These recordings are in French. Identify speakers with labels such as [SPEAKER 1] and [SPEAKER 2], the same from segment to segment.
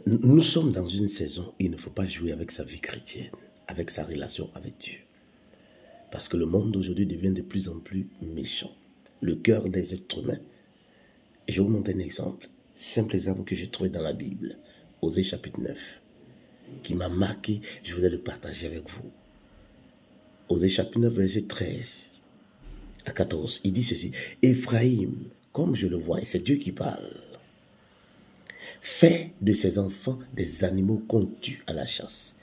[SPEAKER 1] Nous sommes dans une saison où il ne faut pas jouer avec sa vie chrétienne, avec sa relation avec Dieu. Parce que le monde d'aujourd'hui devient de plus en plus méchant. Le cœur des êtres humains. Et je vous montre un exemple. Simple exemple que j'ai trouvé dans la Bible. Osée chapitre 9. Qui m'a marqué, je voudrais le partager avec vous. Osée chapitre 9, verset 13 à 14. Il dit ceci. Éphraïm, comme je le vois, et c'est Dieu qui parle, fait de ses enfants des animaux qu'on tue à la chasse.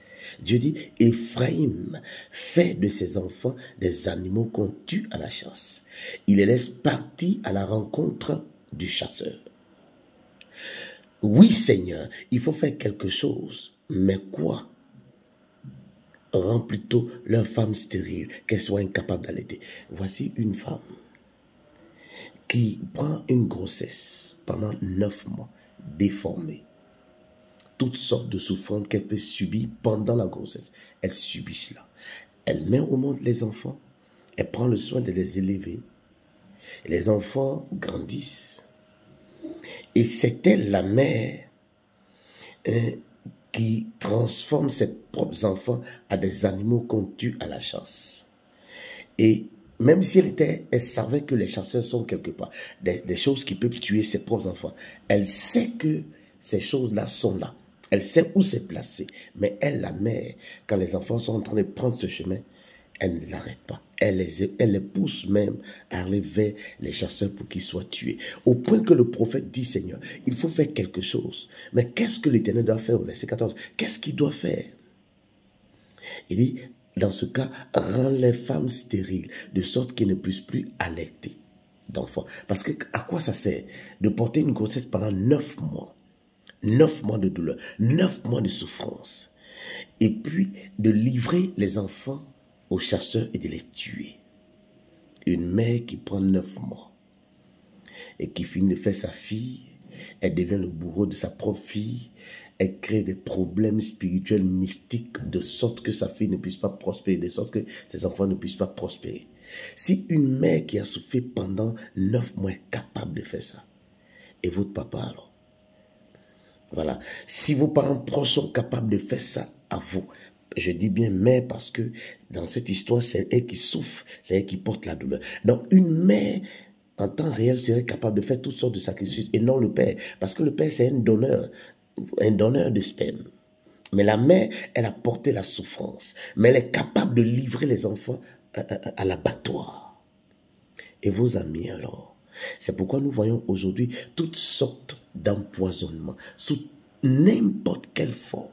[SPEAKER 1] Dieu dit, Éphraïm fait de ses enfants des animaux qu'on tue à la chasse. Il les laisse partir à la rencontre du chasseur. Oui, Seigneur, il faut faire quelque chose. Mais quoi? Rends plutôt leur femme stérile, qu'elle soit incapable d'allaiter. Voici une femme qui prend une grossesse pendant 9 mois, déformée. Toutes sortes de souffrances qu'elle peut subir pendant la grossesse. Elle subit cela. Elle met au monde les enfants. Elle prend le soin de les élever. Les enfants grandissent. Et c'est elle, la mère, qui transforme ses propres enfants à des animaux qu'on tue à la chasse. Et même si elle savait que les chasseurs sont quelque part, des choses qui peuvent tuer ses propres enfants, elle sait que ces choses-là sont là. Elle sait où c'est placé. Mais elle, la mère, quand les enfants sont en train de prendre ce chemin, elle ne les arrête pas. Elle les pousse même à aller vers les chasseurs pour qu'ils soient tués. Au point que le prophète dit, Seigneur, il faut faire quelque chose. Mais qu'est-ce que l'Éternel doit faire au verset 14? Qu'est-ce qu'il doit faire? Il dit, dans ce cas, rends les femmes stériles, de sorte qu'elles ne puissent plus allaiter d'enfants. Parce que à quoi ça sert de porter une grossesse pendant 9 mois? 9 mois de douleur, 9 mois de souffrance. Et puis de livrer les enfants aux chasseurs et de les tuer. Une mère qui prend 9 mois et qui finit de faire sa fille, elle devient le bourreau de sa propre fille, elle crée des problèmes spirituels mystiques de sorte que sa fille ne puisse pas prospérer, de sorte que ses enfants ne puissent pas prospérer. Si une mère qui a souffert pendant 9 mois est capable de faire ça, et votre papa alors? Voilà. Si vos parents proches sont capables de faire ça à vous, je dis bien mère parce que dans cette histoire, c'est elle qui souffre, c'est elle qui porte la douleur. Donc une mère en temps réel serait capable de faire toutes sortes de sacrifices et non le père. Parce que le père, c'est un donneur de sperme. Mais la mère, elle a porté la souffrance. Mais elle est capable de livrer les enfants à l'abattoir. Et vos amis alors? C'est pourquoi nous voyons aujourd'hui toutes sortes d'empoisonnements sous n'importe quelle forme.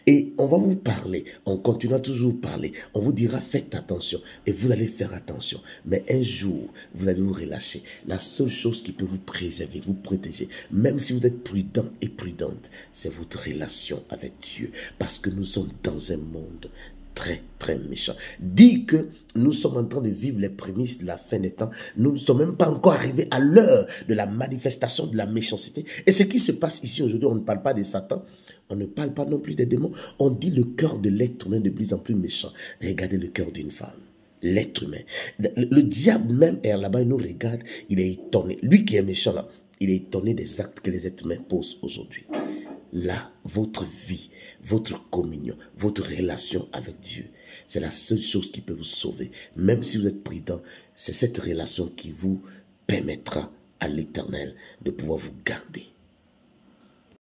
[SPEAKER 1] Et on va vous parler, on continuera toujours à parler, on vous dira faites attention et vous allez faire attention. Mais un jour, vous allez vous relâcher. La seule chose qui peut vous préserver, vous protéger, même si vous êtes prudent et prudente, c'est votre relation avec Dieu. Parce que nous sommes dans un monde très, très méchant. Dit que nous sommes en train de vivre les prémices de la fin des temps. Nous ne sommes même pas encore arrivés à l'heure de la manifestation de la méchanceté. Et ce qui se passe ici aujourd'hui, on ne parle pas de Satan. On ne parle pas non plus des démons. On dit le cœur de l'être humain de plus en plus méchant. Regardez le cœur d'une femme. L'être humain. Le diable même est là-bas, il nous regarde. Il est étonné. Lui qui est méchant là, il est étonné des actes que les êtres humains posent aujourd'hui. Là, votre vie, votre communion, votre relation avec Dieu, c'est la seule chose qui peut vous sauver. Même si vous êtes prudent, c'est cette relation qui vous permettra à l'Éternel de pouvoir vous garder.